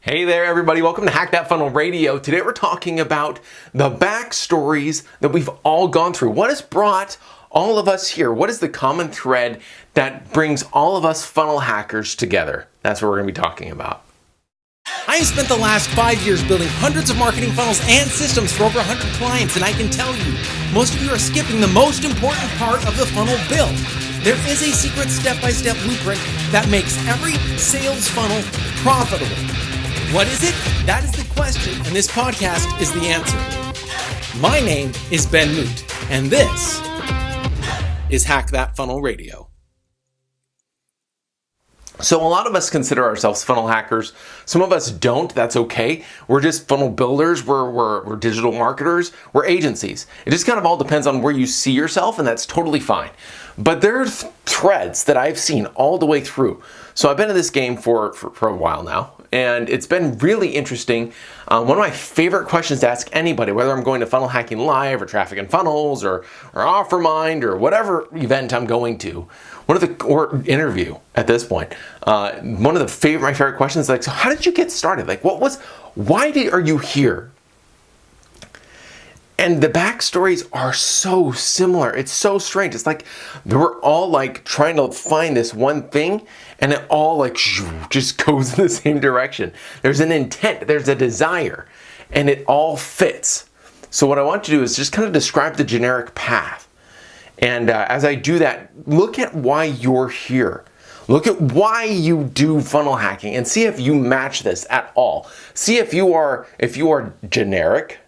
Hey there everybody, welcome to Hack That Funnel Radio. Today we're talking about the backstories that we've all gone through. What has brought all of us here? What is the common thread that brings all of us funnel hackers together? That's what we're going to be talking about. I have spent the last 5 years building hundreds of marketing funnels and systems for over 100 clients, and I can tell you, most of you are skipping the most important part of the funnel build. There is a secret step-by-step blueprint that makes every sales funnel profitable. What is it? That is the question, and this podcast is the answer. My name is Ben Moote, and this is Hack That Funnel Radio. So a lot of us consider ourselves funnel hackers. Some of us don't. That's okay. We're just funnel builders. We're digital marketers. We're agencies. It just kind of all depends on where you see yourself, and that's totally fine. But there's threads that I've seen all the way through. So I've been in this game for a while now, and it's been really interesting. One of my favorite questions to ask anybody, whether I'm going to Funnel Hacking Live or Traffic and Funnels or OfferMind or whatever event I'm going to, or interview at this point, one of my favorite questions is like, so how did you get started? Like, are you here? And the backstories are so similar. It's so strange. It's like we're all like trying to find this one thing, and it all like just goes in the same direction. There's an intent, there's a desire, and it all fits. So what I want to do is just kind of describe the generic path. And as I do that, look at why you're here. Look at why you do funnel hacking and see if you match this at all. See if you are generic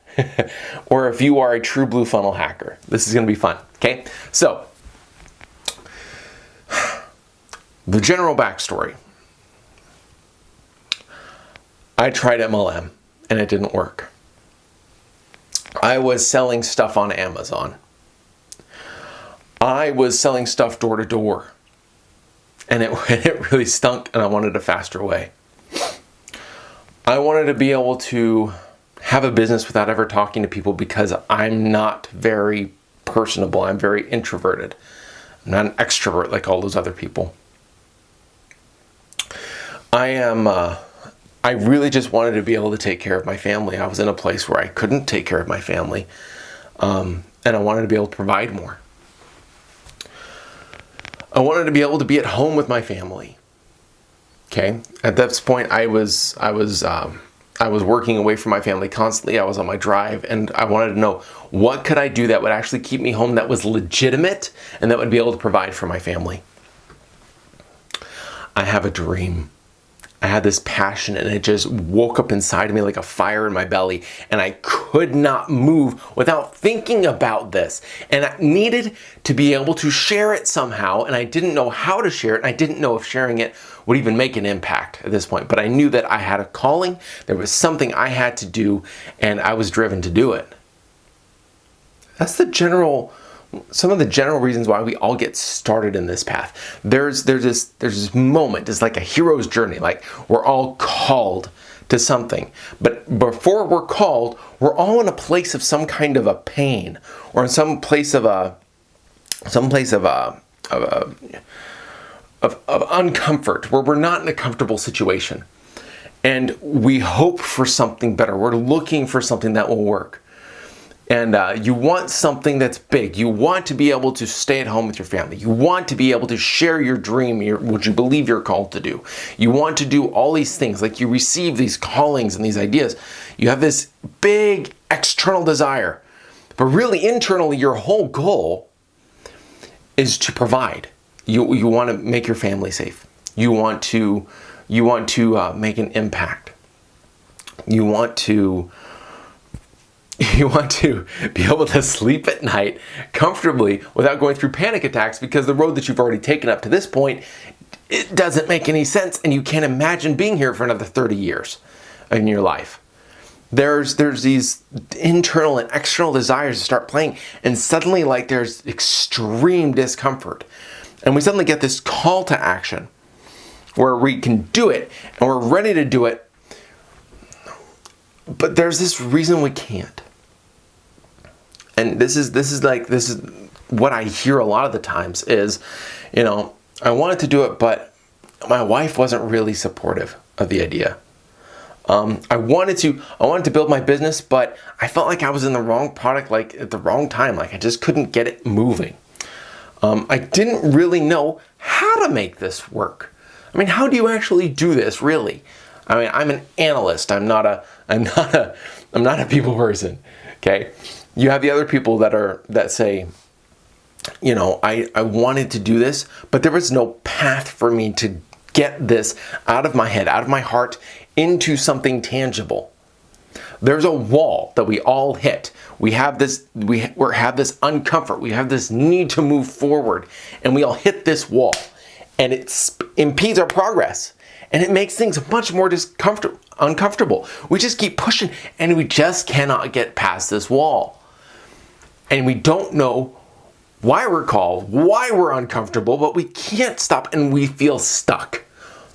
or if you are a true blue funnel hacker. This is going to be fun. Okay, so the general backstory. I tried MLM and it didn't work. I was selling stuff on Amazon. I was selling stuff door to door, and it really stunk, and I wanted a faster way. I wanted to be able to have a business without ever talking to people because I'm not very personable. I'm very introverted. I'm not an extrovert like all those other people. I really just wanted to be able to take care of my family. I was in a place where I couldn't take care of my family, and I wanted to be able to provide more. I wanted to be able to be at home with my family. Okay, at this point, I was working away from my family constantly. I was on my drive, and I wanted to know what could I do that would actually keep me home, that was legitimate, and that would be able to provide for my family. I have a dream. I had this passion, and it just woke up inside of me like a fire in my belly, and I could not move without thinking about this. And I needed to be able to share it somehow, and I didn't know how to share it, and I didn't know if sharing it would even make an impact at this point. But I knew that I had a calling, there was something I had to do, and I was driven to do it. That's some of the general reasons why we all get started in this path. There's this moment, it's like a hero's journey, like we're all called to something. But before we're called, we're all in a place of some kind of a pain, or in some place of uncomfort, where we're not in a comfortable situation. And we hope for something better. We're looking for something that will work. And you want something that's big. You want to be able to stay at home with your family. You want to be able to share your dream, what you believe you're called to do. You want to do all these things, like you receive these callings and these ideas. You have this big external desire. But really, internally, your whole goal is to provide. You want to make your family safe. You want to make an impact. You want to be able to sleep at night comfortably without going through panic attacks, because the road that you've already taken up to this point, it doesn't make any sense, and you can't imagine being here for another 30 years in your life. There's these internal and external desires to start playing, and suddenly like there's extreme discomfort. And we suddenly get this call to action where we can do it and we're ready to do it, but there's this reason we can't. And this is what I hear a lot of the times is, I wanted to do it, but my wife wasn't really supportive of the idea. I wanted to build my business, but I felt like I was in the wrong product, like at the wrong time. Like I just couldn't get it moving. I didn't really know how to make this work. I mean, how do you actually do this, really? I mean, I'm an analyst. I'm not a people person. Okay, you have the other people that say, you know, I wanted to do this, but there was no path for me to get this out of my head, out of my heart, into something tangible. There's a wall that we all hit. We have this uncomfort. We have this need to move forward, and we all hit this wall, and it impedes our progress, and it makes things much more uncomfortable. We just keep pushing, and we just cannot get past this wall, and we don't know why we're called, why we're uncomfortable, but we can't stop, and we feel stuck.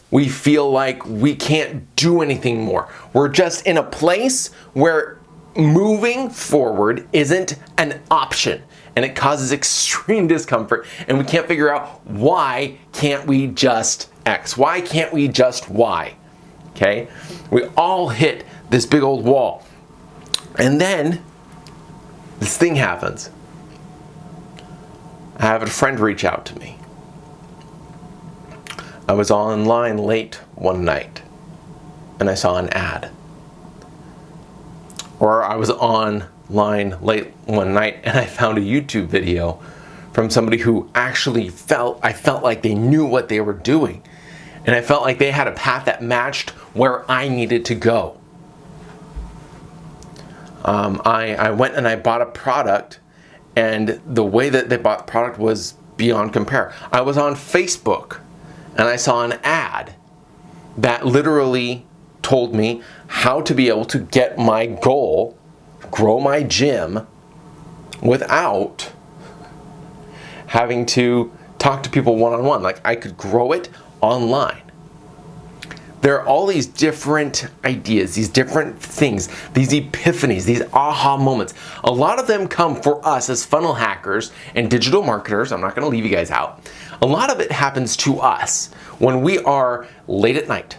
We feel like we can't do anything more. We're just in a place where moving forward isn't an option, and it causes extreme discomfort, and we can't figure out why can't we just X? Why can't we just Y? Okay? We all hit this big old wall. And then this thing happens. I have a friend reach out to me. I was online late one night and I saw an ad. Or I was online late one night and I found a YouTube video from somebody who actually I felt like they knew what they were doing. And I felt like they had a path that matched where I needed to go. I went and I bought a product, and the way that they bought the product was beyond compare. I was on Facebook and I saw an ad that literally told me how to be able to get my goal, grow my gym, without having to talk to people one-on-one. Like I could grow it online. There are all these different ideas, these different things, these epiphanies, these aha moments. A lot of them come for us as funnel hackers and digital marketers. I'm not going to leave you guys out. A lot of it happens to us when we are late at night,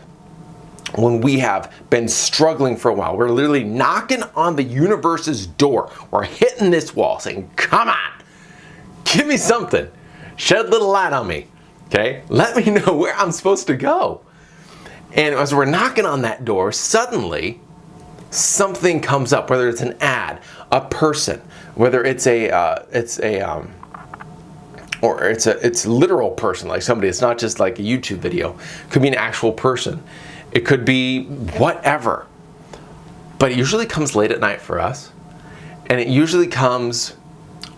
when we have been struggling for a while. We're literally knocking on the universe's door. We're hitting this wall saying, come on, give me something. Shed a little light on me. Okay? Let me know where I'm supposed to go. And as we're knocking on that door, suddenly something comes up, whether it's an ad, a person, whether it's it's a literal person, like somebody. It's not just like a YouTube video. It could be an actual person. It could be whatever. But it usually comes late at night for us. And it usually comes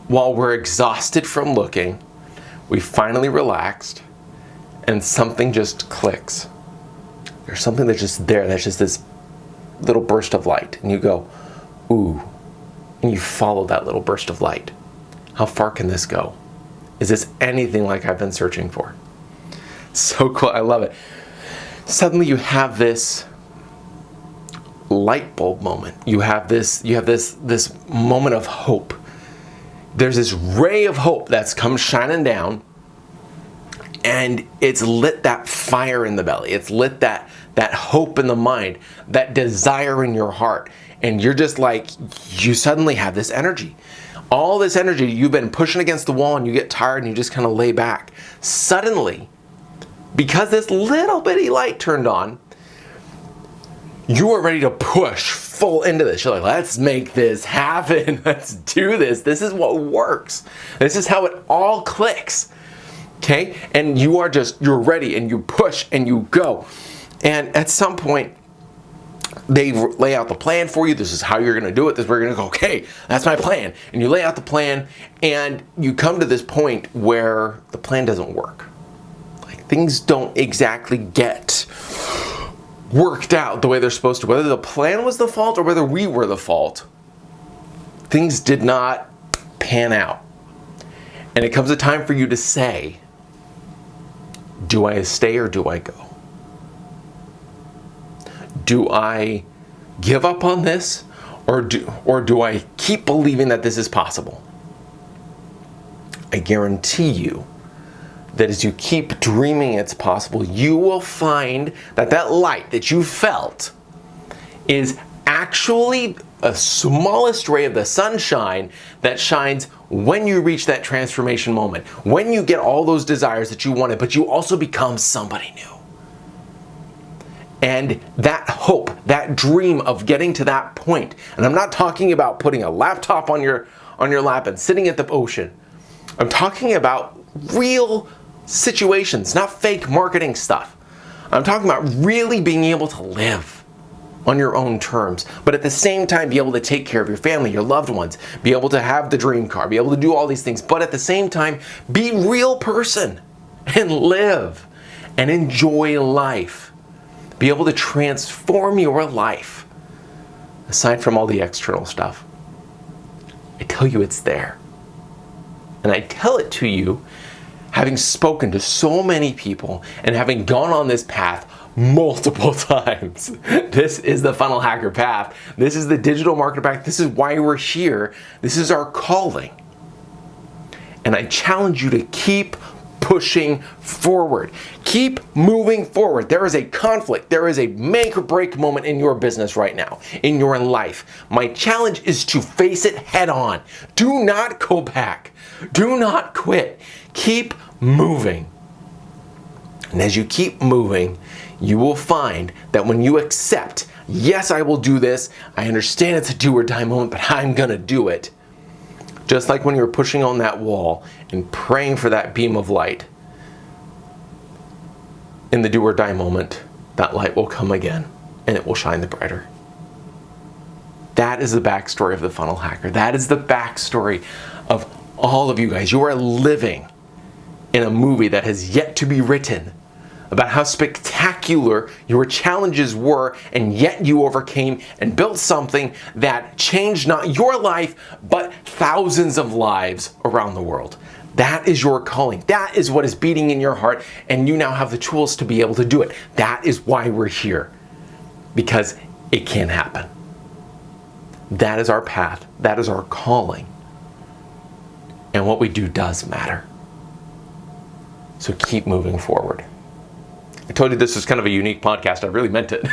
while we're exhausted from looking. We finally relaxed and something just clicks. There's something that's just there, that's just this little burst of light. And you go, ooh, and you follow that little burst of light. How far can this go? Is this anything like I've been searching for? So cool, I love it. Suddenly you have this light bulb moment. You have this moment of hope. There's this ray of hope that's come shining down, and it's lit that fire in the belly. It's lit that hope in the mind, that desire in your heart. And you're just like, you suddenly have this energy. All this energy, you've been pushing against the wall and you get tired and you just kind of lay back. Suddenly, because this little bitty light turned on, you are ready to push full into this. You're like, let's make this happen. Let's do this. This is what works. This is how it all clicks. Okay? And you're ready and you push and you go. And at some point, they lay out the plan for you. This is how you're going to do it. This is where you're going to go, okay, that's my plan. And you lay out the plan and you come to this point where the plan doesn't work. Like things don't exactly get worked out the way they're supposed to. Whether the plan was the fault or whether we were the fault, things did not pan out. And it comes a time for you to say, do I stay or do I go? Do I give up on this or do I keep believing that this is possible? I guarantee you that as you keep dreaming it's possible, you will find that light that you felt is actually a smallest ray of the sunshine that shines when you reach that transformation moment, when you get all those desires that you wanted, but you also become somebody new. And that hope, that dream of getting to that point, and I'm not talking about putting a laptop on your lap and sitting at the ocean. I'm talking about real situations, not fake marketing stuff. I'm talking about really being able to live on your own terms, but at the same time be able to take care of your family, your loved ones, be able to have the dream car, be able to do all these things, but at the same time be a real person and live and enjoy life. Be able to transform your life aside from all the external stuff. I tell you it's there. And I tell it to you having spoken to so many people and having gone on this path multiple times. This is the Funnel Hacker path. This is the digital marketer path. This is why we're here. This is our calling. And I challenge you to keep pushing forward. Keep moving forward. There is a conflict. There is a make or break moment in your business right now, in your life. My challenge is to face it head on. Do not go back. Do not quit. Keep moving. And as you keep moving, you will find that when you accept, yes, I will do this. I understand it's a do or die moment, but I'm going to do it. Just like when you're pushing on that wall and praying for that beam of light, in the do or die moment, that light will come again and it will shine the brighter. That is the backstory of the Funnel Hacker. That is the backstory of all of you guys. You are living in a movie that has yet to be written about how spectacular your challenges were, and yet you overcame and built something that changed not your life, but thousands of lives around the world. That is your calling. That is what is beating in your heart, and you now have the tools to be able to do it. That is why we're here, because it can happen. That is our path. That is our calling. And what we do does matter. So keep moving forward. I told you this was kind of a unique podcast. I really meant it.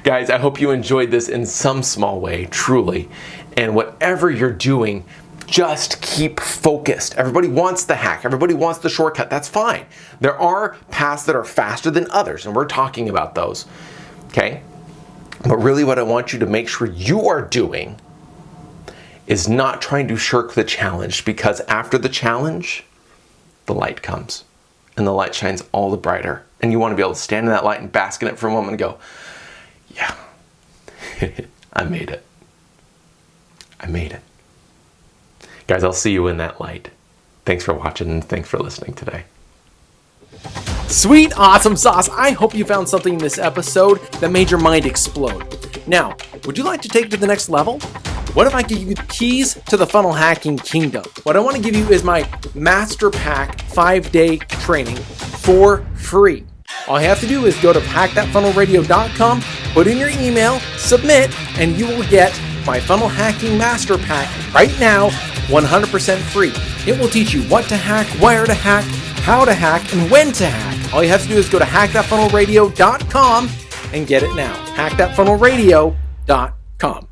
Guys, I hope you enjoyed this in some small way, truly. And whatever you're doing, just keep focused. Everybody wants the hack. Everybody wants the shortcut. That's fine. There are paths that are faster than others, and we're talking about those. Okay? But really what I want you to make sure you are doing is not trying to shirk the challenge, because after the challenge, the light comes. And the light shines all the brighter. And you want to be able to stand in that light and bask in it for a moment and go, yeah, I made it. I made it. Guys, I'll see you in that light. Thanks for watching and thanks for listening today. Sweet, awesome sauce. I hope you found something in this episode that made your mind explode. Now, would you like to take it to the next level? What if I give you the keys to the funnel hacking kingdom? What I want to give you is my MasterPack 5-day training for free. All you have to do is go to hackthatfunnelradio.com, put in your email, submit, and you will get my funnel hacking MasterPack right now, 100% free. It will teach you what to hack, where to hack, how to hack, and when to hack. All you have to do is go to hackthatfunnelradio.com and get it now. hackthatfunnelradio.com.